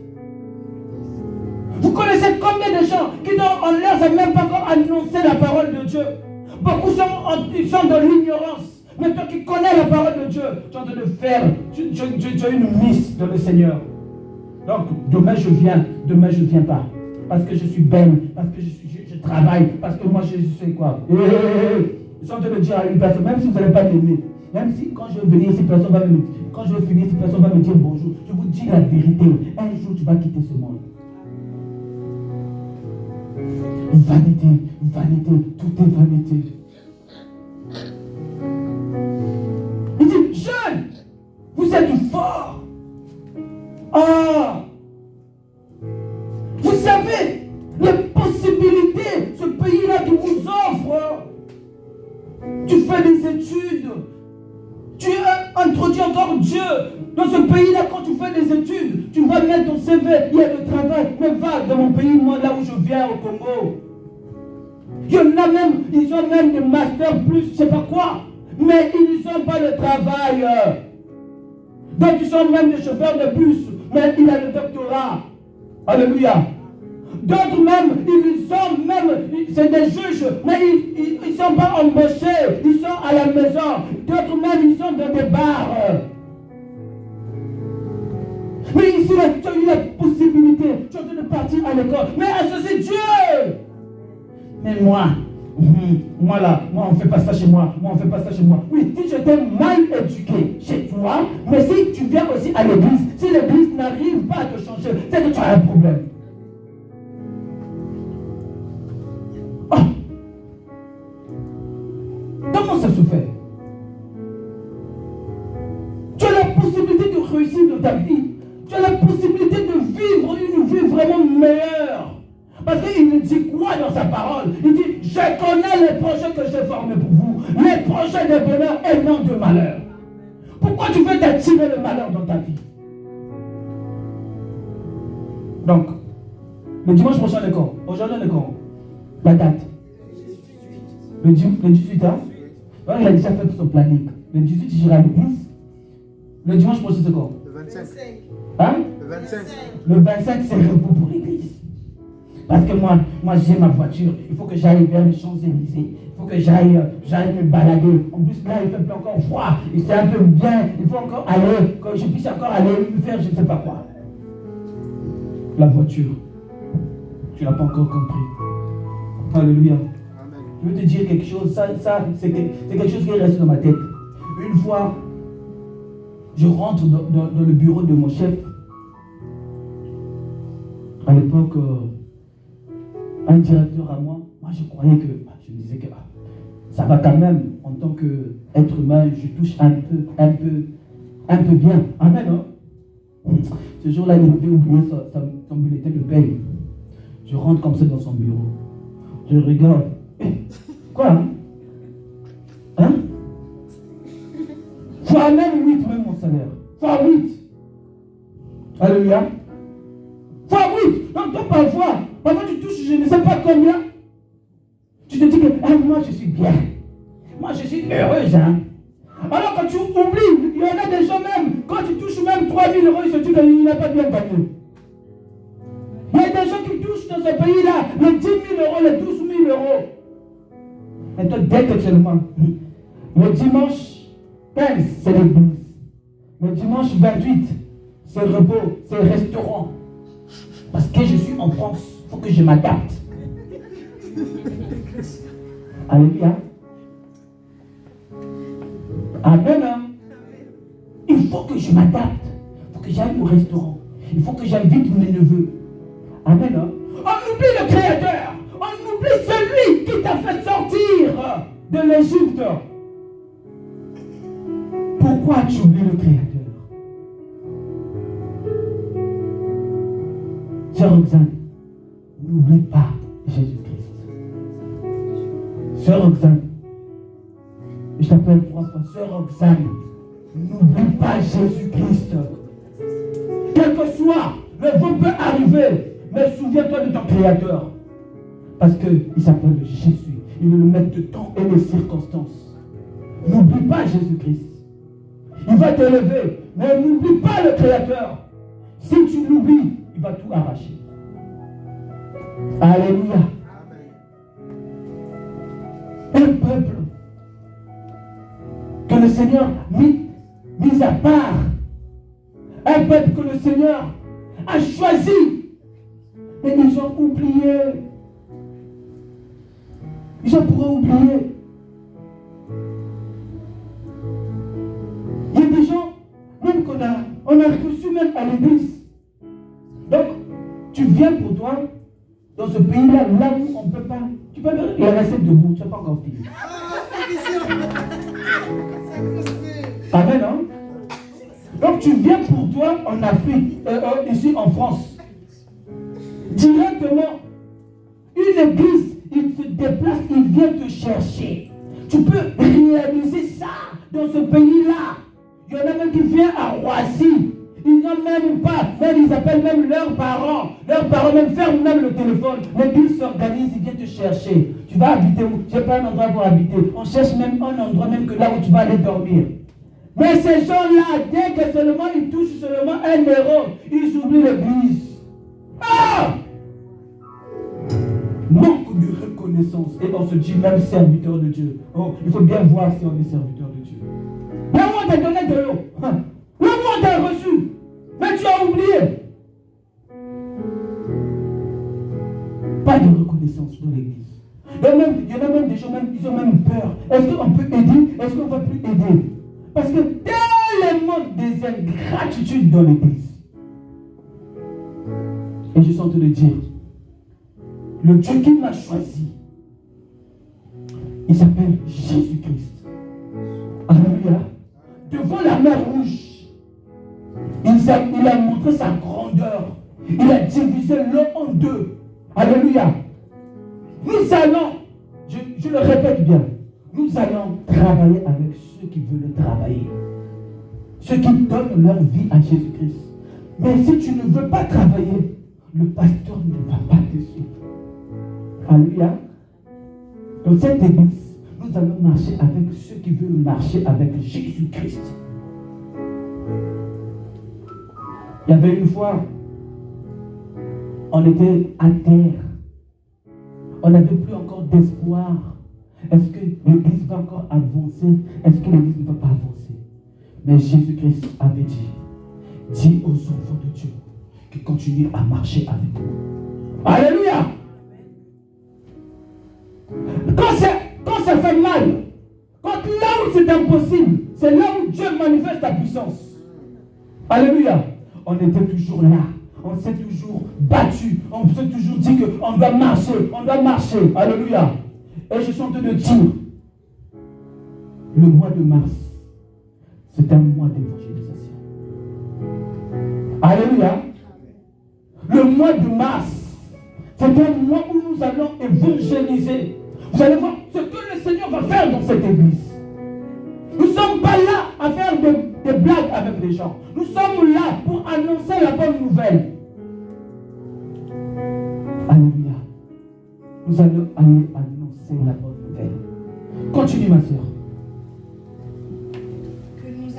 Vous connaissez combien de gens qui on ne leur a même pas encore annoncé la parole de Dieu? Beaucoup sont dans l'ignorance. Mais toi qui connais la parole de Dieu, tu es en train de faire, tu as une mise dans le Seigneur. Donc, demain je viens pas. Parce que je suis belle, parce que je travaille, parce que moi je sais quoi. Ils sont en train de dire à une personne, même si vous n'allez pas m'aimer, même si quand je vais venir ici, personne va me quand je vais finir ici, personne va me dire bonjour. Je vous dis la vérité, un jour tu vas quitter ce monde. Vanité, tout est vanité. Il dit, jeune, vous êtes forts. Ah, vous savez les possibilités, ce pays-là qui vous offre. Tu fais des études. Tu introduis encore Dieu. Dans ce pays-là, quand tu fais des études, tu vas mettre ton CV, il y a le travail. Mais va dans mon pays, moi, là où je viens, au Congo. Il y en a même, ils ont même des masters plus, je sais pas quoi. Mais ils n'ont pas le travail. Donc ils sont même des chauffeurs de bus. Mais il a le doctorat. Alléluia. D'autres même, ils sont même, c'est des juges, mais ils ne sont pas embauchés. Ils sont à la maison. D'autres même, ils sont dans des bars. Mais ici, tu as eu la possibilité, tu as de partir à l'école. Mais associer Dieu. Mais moi on ne fait pas ça chez moi. Oui, si je t'ai mal éduqué chez toi, mais si tu viens aussi à l'église, si l'église n'arrive pas à te changer, c'est que tu as un problème. Oh. Comment ça se fait? Tu as la possibilité de réussir dans ta vie. Tu as la possibilité de vivre une vie vraiment meilleure. Parce qu'il dit quoi dans sa parole? Il dit, je connais les projets que j'ai formés pour vous. Les projets de bonheur et non de malheur. Pourquoi tu veux t'attirer le malheur dans ta vie? Donc, le dimanche prochain, le camp. Aujourd'hui, le camp. La date. Le 18, hein? Alors, il a déjà fait son planning. Le 18, il ira le 10. Le dimanche prochain, c'est quand? Le 25. Hein? Le 25. Le 25, c'est repos pour l'église. Parce que moi j'ai ma voiture. Il faut que j'aille vers les Champs-Élysées. Il faut que j'aille me balader. En plus, là, il fait encore froid. Et c'est un peu bien. Il faut encore aller. Que je puisse encore aller me faire je ne sais pas quoi. La voiture. Tu n'as pas encore compris. Alléluia. Amen. Je veux te dire quelque chose. Ça c'est quelque chose qui est resté dans ma tête. Une fois, je rentre dans le bureau de mon chef. À l'époque, un directeur à moi je croyais que, je me disais que ça va quand même, en tant qu'être humain, je touche un peu bien. Amen, hein? Ce jour-là, il avait oublié son bulletin de paye. Je rentre comme ça dans son bureau. Je regarde. Quoi, hein? Hein? Fois même 8 même mon salaire. Fois 8. Alléluia. Fois 8. Donc toi parfois tu touches je ne sais pas combien. que moi je suis bien. Moi je suis heureuse. Hein. Alors quand tu oublies, il y en a des gens même, quand tu touches même 3 000 euros, ils se disent qu'il n'a pas bien gagné. Il y a des gens qui touchent dans ce pays-là les 10 000 euros, les 12 000 euros. Et toi, dès que seulement, le dimanche 15, c'est l'église. Le dimanche 28, c'est repos, c'est restaurant. Parce que je suis en France, il faut que je m'adapte. Alléluia. Amen. Il faut que je m'adapte. Il faut que j'aille au restaurant. Il faut que j'invite mes neveux. Amen. On oublie le Créateur. On oublie celui qui t'a fait sortir de l'Égypte. Pourquoi tu oublies le Créateur? Sœur Roxane, n'oublie pas Jésus-Christ. Sœur Roxane, je t'appelle 3 fois, Sœur Roxane, n'oublie pas Jésus-Christ. Quel que soit le vent peut arriver, mais souviens-toi de ton Créateur. Parce qu'il s'appelle Jésus. Il est le maître de temps et des circonstances. N'oublie pas Jésus-Christ. Il va t'élever, mais n'oublie pas le Créateur. Si tu l'oublies, il va tout arracher. Alléluia. Un peuple que le Seigneur mis à part. Un peuple que le Seigneur a choisi. Et ils ont oublié. Ils ont pourraient oublier. Il y a des gens, même qu'on a reçu même à l'église. Donc, tu viens pour toi, dans ce pays-là, là où on ne peut pas. Tu peux rester debout, tu n'as pas encore fini. Amen, hein? Donc, tu viens pour toi en Afrique, ici en France. Directement, une église, il se déplace, il vient te chercher. Tu peux réaliser ça dans ce pays-là. Il y en a même qui viennent à Roissy. Ils n'ont même pas, même ils appellent même leurs parents. Leurs parents même ferment même le téléphone. L'église s'organise, ils viennent te chercher. Tu vas habiter où? Je n'ai pas un endroit pour habiter. On cherche même un endroit même que là où tu vas aller dormir. Mais ces gens-là, dès que seulement ils touchent seulement 1 euro, ils oublient l'église. Ah! Manque de reconnaissance. Et on se dit même serviteur de Dieu. Oh, il faut bien voir si on est serviteur de Dieu. Là où on t'a donné de l'eau. Là où on t'a reçu. Mais tu as oublié. Pas de reconnaissance dans l'église. Il y en a même des gens, ils ont même peur. Est-ce qu'on peut aider? Est-ce qu'on ne va plus aider? Parce que tellement des ingratitudes dans l'église. Et je suis en train de dire, le Dieu qui m'a choisi, il s'appelle Jésus-Christ. Alléluia. Devant la mer Rouge, il a montré sa grandeur. Il a divisé l'eau en 2. Alléluia. Nous allons, je le répète bien, nous allons travailler avec ceux qui veulent travailler. Ceux qui donnent leur vie à Jésus-Christ. Mais si tu ne veux pas travailler, le pasteur ne va pas te suivre. Alléluia. Dans cette église, nous allons marcher avec ceux qui veulent marcher avec Jésus-Christ. Il y avait une fois, on était à terre. On n'avait plus encore d'espoir. Est-ce que l'église va encore avancer? Est-ce que l'église ne va pas avancer? Mais Jésus-Christ avait dit, dis aux enfants de Dieu qu'ils continuent à marcher avec nous. Alléluia! Quand ça fait mal, quand là où c'est impossible, c'est là où Dieu manifeste sa puissance. Alléluia. On était toujours là. On s'est toujours battu. On s'est toujours dit qu'on doit marcher. On doit marcher. Alléluia. Et je suis en train de dire, le mois de mars, c'est un mois d'évangélisation. Alléluia. Le mois de mars, c'est un mois où nous allons évangéliser. Vous allez voir ce que le Seigneur va faire dans cette église. Nous ne sommes pas là à faire des blagues avec les gens. Nous sommes là pour annoncer la bonne nouvelle. Alléluia. Nous allons aller annoncer la bonne nouvelle. Continue, ma soeur. Que nous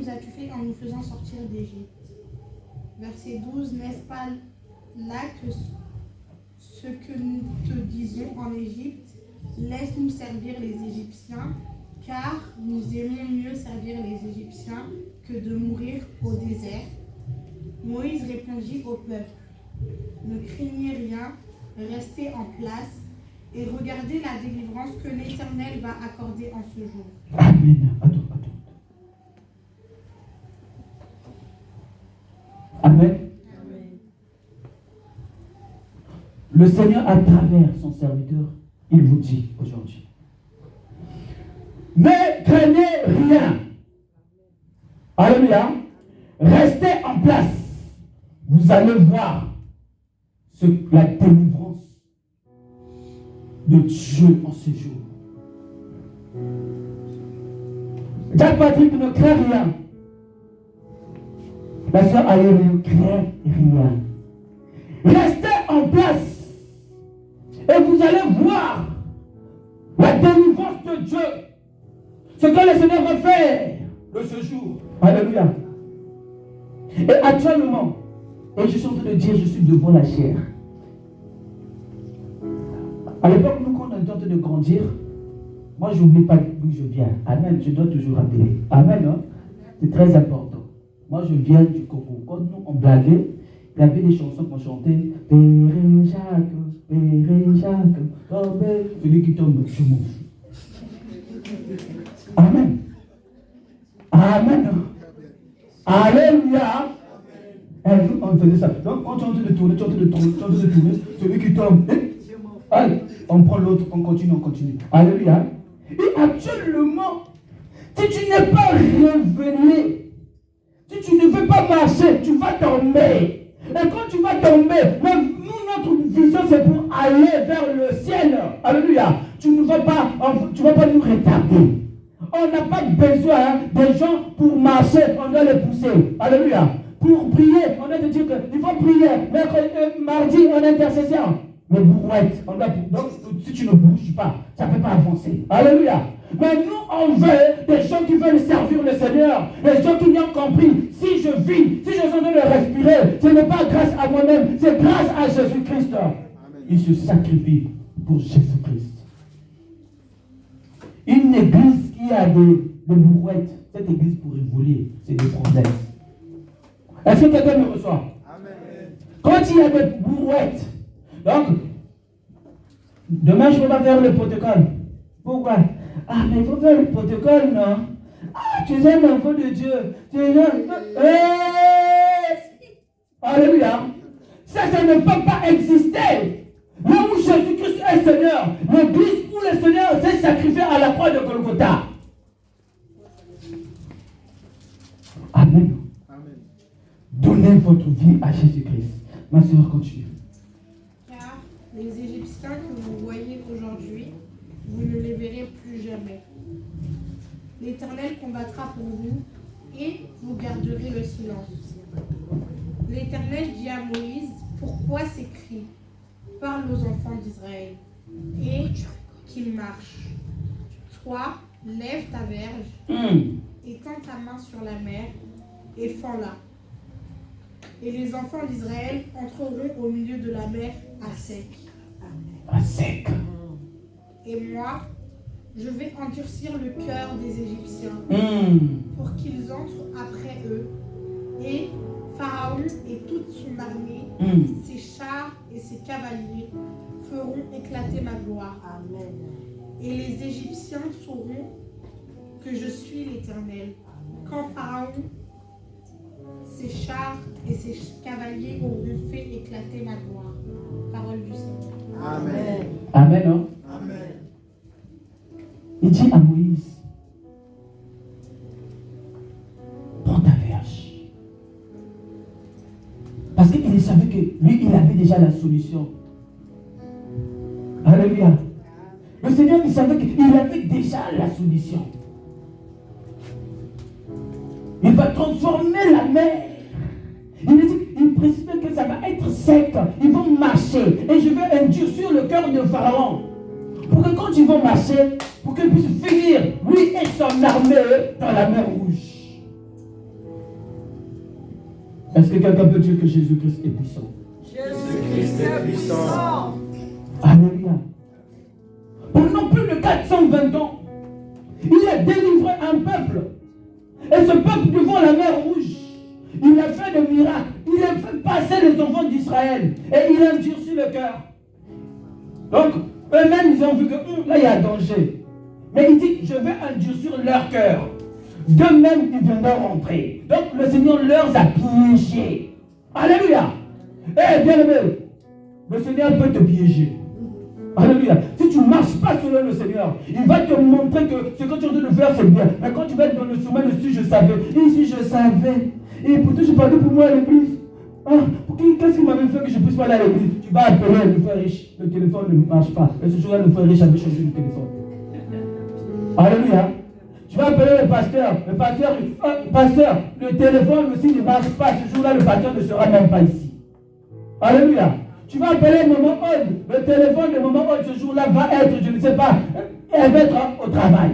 as-tu fait en nous faisant sortir d'Égypte? Verset 12, n'est-ce pas là que ce que nous te disons en Égypte? Laisse-nous servir les Égyptiens, car nous aimons mieux servir les Égyptiens que de mourir au désert. Moïse répondit au peuple, ne craignez rien, restez en place et regardez la délivrance que l'Éternel va accorder en ce jour. Amen. Attends. Amen. Le Seigneur, à travers son serviteur, il vous dit aujourd'hui, ne craignez rien. Alléluia. Restez en place. Vous allez voir la délivrance de Dieu en ce jour. Jacques Patrick, ne craint rien. La soeur Aïe ne craint rien. Restez en place et vous allez voir la délivrance de Dieu. Ce que le Seigneur va faire de ce jour. Alléluia. Et actuellement, et je suis en train de dire, je suis devant la chair. À l'époque, nous, quand on est en train de grandir, moi, je n'oublie pas d'où je viens. Amen. Je dois toujours rappeler. Amen. Hein? C'est très important. Moi, je viens du Congo. Quand nous, on blaguait, il y avait des chansons qu'on chantait. Père Jacques, tombe. Celui qui tombe, je m'en fous. Amen. Amen. Alléluia. Un jour, on faisait ça. Donc, quand tu es en train de tourner, celui qui tombe, allez, on prend l'autre, on continue. Alléluia. Et actuellement, si tu n'es pas révélé, si tu ne veux pas marcher, tu vas tomber. Et quand tu vas tomber, notre vision c'est pour aller vers le ciel. Alléluia. Tu ne vas pas nous retarder. On n'a pas besoin des gens pour marcher, on doit les pousser. Alléluia. Pour prier, on doit te dire qu'il faut prier. Mardi, on intercession. Les brouettes, donc si tu ne bouges pas, ça ne peut pas avancer. Alléluia. Mais nous, on veut des gens qui veulent servir le Seigneur. Les gens qui ont compris, si je vis, si je suis en train de respirer, ce n'est pas grâce à moi-même, c'est grâce à Jésus-Christ. Il se sacrifie pour Jésus-Christ. Une église qui a des brouettes, cette église pour évoluer, c'est des problèmes. Est-ce que quelqu'un me reçoit? Amen. Quand il y a des brouettes, donc, demain je ne peux pas faire le protocole. Pourquoi? Ah, mais il faut faire le protocole, non? Ah, tu es un enfant de Dieu. Tu es un... Alléluia. Ça ne peut pas exister. Là où Jésus-Christ est Seigneur, l'église où le Seigneur s'est sacrifié à la croix de Golgotha. Amen. Amen. Donnez votre vie à Jésus-Christ. Ma soeur, continue. Car les Égyptiens que vous voyez aujourd'hui, vous ne les verrez plus jamais. L'Éternel combattra pour vous et vous garderez le silence. L'Éternel dit à Moïse, pourquoi ces cris? Parle aux enfants d'Israël et qu'ils marchent. Toi, lève ta verge et tends ta main sur la mer et fends-la. Et les enfants d'Israël entreront au milieu de la mer à sec. À sec. Et moi, je vais endurcir le cœur des Égyptiens pour qu'ils entrent après eux. Et Pharaon et toute son armée, ses chars et ses cavaliers feront éclater ma gloire. Amen. Et les Égyptiens sauront que je suis l'Éternel. Quand Pharaon, ses chars et ses cavaliers auront fait éclater ma gloire. Parole du Seigneur. Amen. Amen, non? Amen. Il dit à Moïse, prends ta verge. Parce qu'il savait que lui, il avait déjà la solution. Alléluia. Le Seigneur, il savait qu'il avait déjà la solution. Il va transformer la mer. Il précise que ça va être sec. Ils vont marcher. Et je vais endurcir le cœur de Pharaon pour que quand ils vont marcher, pour qu'ils puissent finir, lui et son armée, dans la mer Rouge. Est-ce que quelqu'un peut dire que Jésus-Christ est puissant? Jésus-Christ est puissant. Alléluia. Pendant plus de 420 ans, il a délivré un peuple. Et ce peuple devant la mer Rouge, il a fait des miracles. Il a fait passer les enfants d'Israël. Et il a endurci le cœur. Donc, eux-mêmes, ils ont vu que là, il y a danger. Mais il dit, je vais endurcir leur cœur. D'eux-mêmes, ils viendront rentrer. Donc, le Seigneur leur a piégés. Alléluia. Eh, bien aimé, le Seigneur peut te piéger. Alléluia. Si tu ne marches pas selon le Seigneur, il va te montrer que ce que tu es en train de faire, c'est bien. Mais quand tu vas être dans le chemin de si je savais, ici je savais. Et pourtant, je parlais pour moi à l'église. Ah, qu'est-ce qui m'avait fait que je puisse pas aller à l'église? Tu vas appeler le frère riche. Le téléphone ne marche pas. Et ce jour-là, le frère riche avait changé le téléphone. Alléluia. Tu vas appeler le pasteur. Le pasteur, le téléphone aussi ne marche pas. Ce jour-là, le pasteur ne sera même pas ici. Alléluia. Tu vas appeler maman Aude. Le téléphone de maman Aude ce jour-là va être, je ne sais pas, elle va être au travail.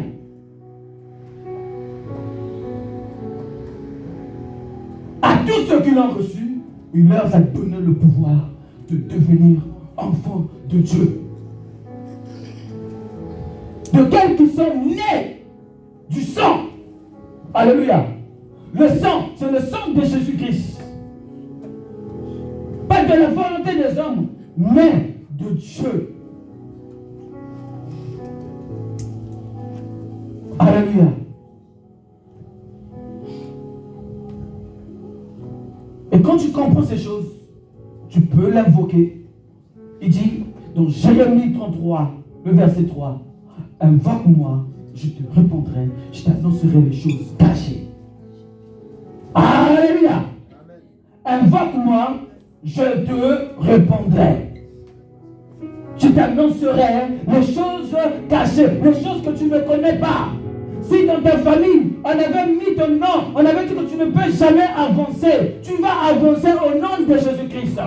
À tous ceux qui l'ont reçu, il leur a donné le pouvoir de devenir enfants de Dieu. De quels qui sont nés du sang. Alléluia. Le sang, c'est le sang de Jésus-Christ. Pas de la volonté des hommes, mais de Dieu. Alléluia. Et quand tu comprends ces choses, tu peux l'invoquer. Il dit, dans Jérémie 33, le verset 3, invoque-moi, je te répondrai, je t'annoncerai les choses cachées. Alléluia. Invoque-moi, je te répondrai. Je t'annoncerai les choses cachées, les choses que tu ne connais pas. Si dans ta famille, on avait mis ton nom, on avait dit que tu ne peux jamais avancer, tu vas avancer au nom de Jésus-Christ.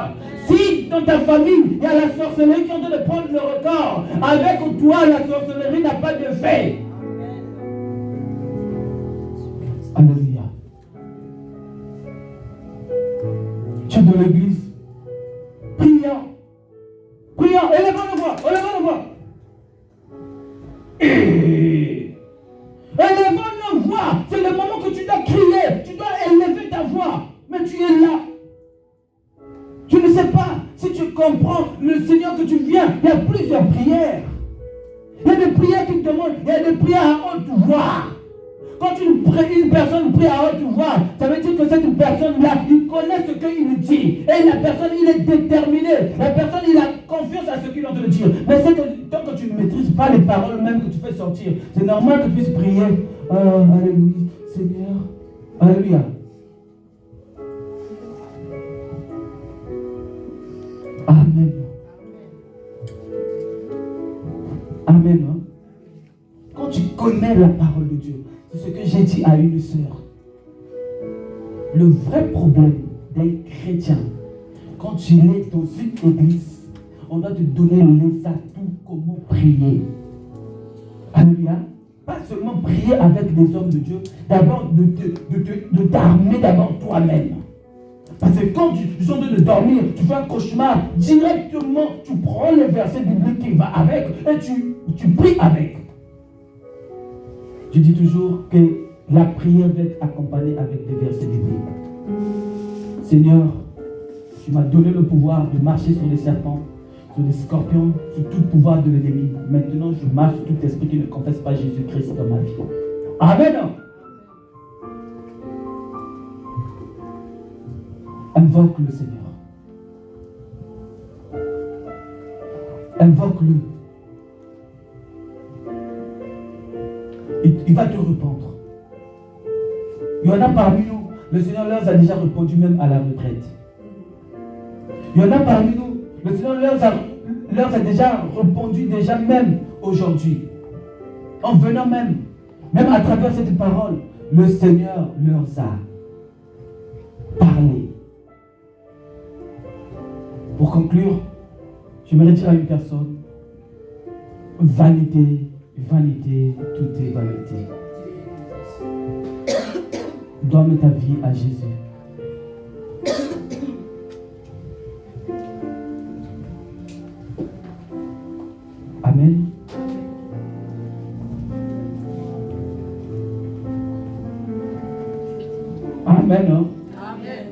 Si dans ta famille, il y a la sorcellerie qui est en train de prendre le record, avec toi, la sorcellerie n'a pas de fait. Alléluia. Tu es dans l'église. Prions. Prions. Élevons la voix. Élevons la voix. Élevons nos voix. C'est le moment que tu dois crier. Tu dois élever ta voix. Mais tu es là. Je ne sais pas si tu comprends le Seigneur que tu viens. Il y a plusieurs prières. Il y a des prières qui te demandent. Il y a des prières à haute voix. Quand une personne prie à haute voix, ça veut dire que cette personne-là, il connaît ce qu'il dit. Et la personne, il est déterminé. La personne, il a confiance à ce qu'il est en train de dire. Mais c'est que tant que tu ne maîtrises pas les paroles même que tu fais sortir, c'est normal que tu puisses prier. Alléluia, Seigneur. Alléluia. Amen. Amen. Hein? Quand tu connais la parole de Dieu, c'est ce que j'ai dit à une sœur. Le vrai problème d'un chrétien, quand tu es dans une église, on doit te donner les atouts comment prier. Alléluia. Pas seulement prier avec des hommes de Dieu, d'abord de t'armer d'abord toi-même. Parce que quand tu es en train de dormir, tu fais un cauchemar, directement tu prends le verset biblique qui va avec et tu pries avec. Je dis toujours que la prière doit être accompagnée avec des versets bibliques. Seigneur, tu m'as donné le pouvoir de marcher sur les serpents, sur les scorpions, sur tout pouvoir de l'ennemi. Maintenant, je marche sur tout esprit qui ne confesse pas Jésus-Christ dans ma vie. Amen. Invoque le Seigneur. Invoque-le. Il va te répondre. Il y en a parmi nous, le Seigneur leur a déjà répondu même à la retraite. Il y en a parmi nous, le Seigneur leur a déjà répondu déjà même aujourd'hui. En venant même à travers cette parole, le Seigneur leur a parlé. Pour conclure, j'aimerais dire à une personne, vanité, vanité, tout est vanité. Donne ta vie à Jésus. Amen. Amen. Hein? Amen.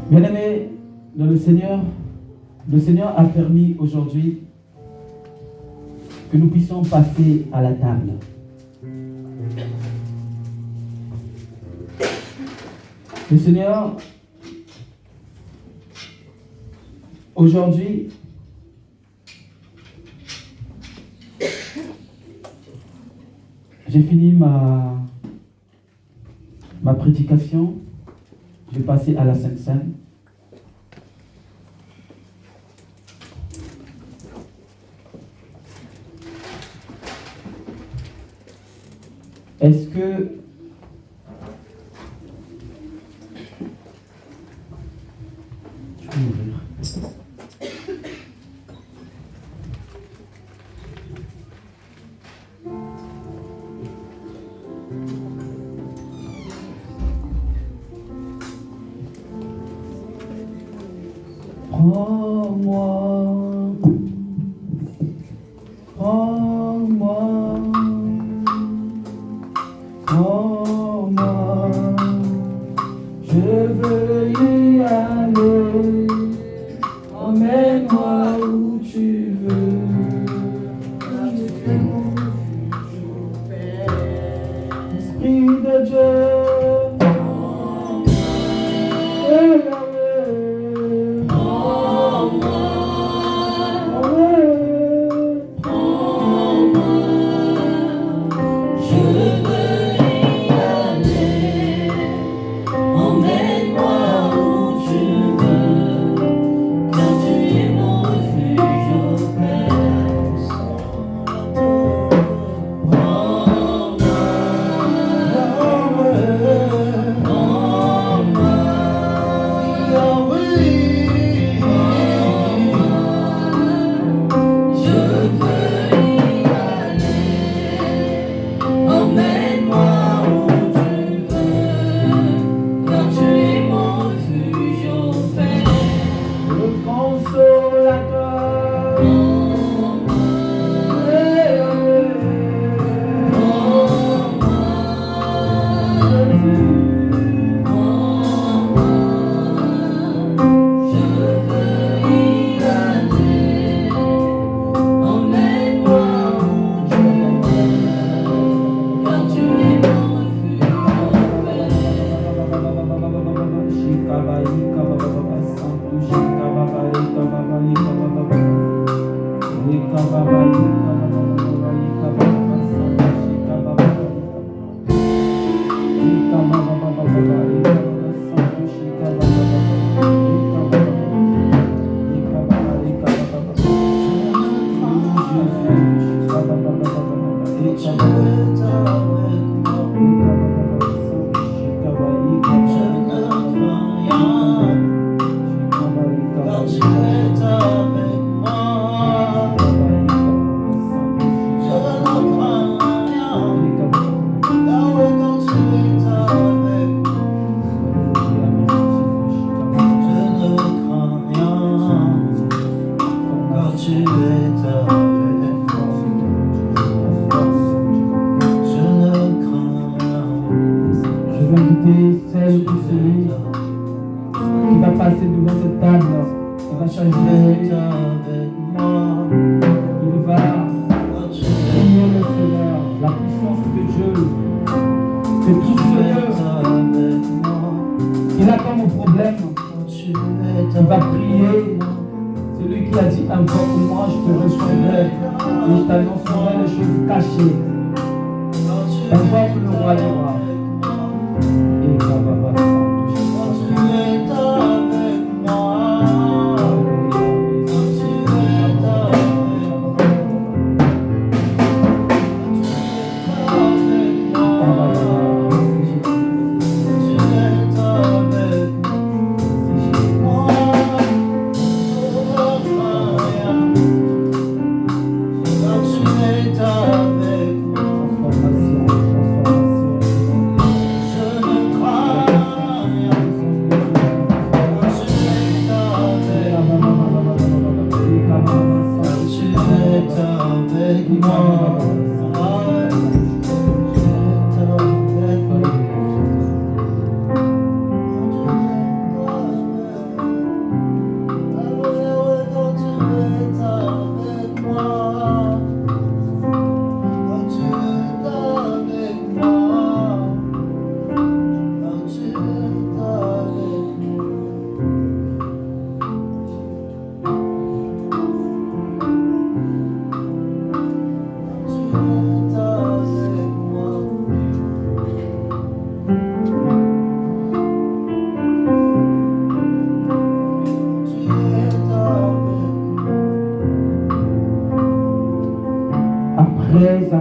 Bien-aimés dans le Seigneur a permis aujourd'hui que nous puissions passer à la table. Le Seigneur, aujourd'hui, j'ai fini ma prédication. Je vais passer à la Sainte Seine. Est-ce que je peux ouvrir? Prends-moi, prends-moi, prends-moi, je veux y aller, emmène-moi où tu veux. Esprit de Dieu.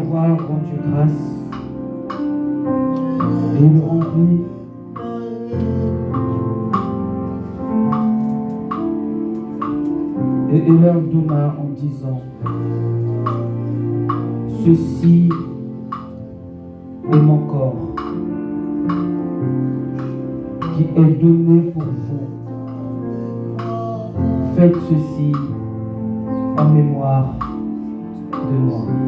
avoir rendu grâce et il remplit et il leur donna en disant: ceci est mon corps qui est donné pour vous. Faites ceci en mémoire de moi.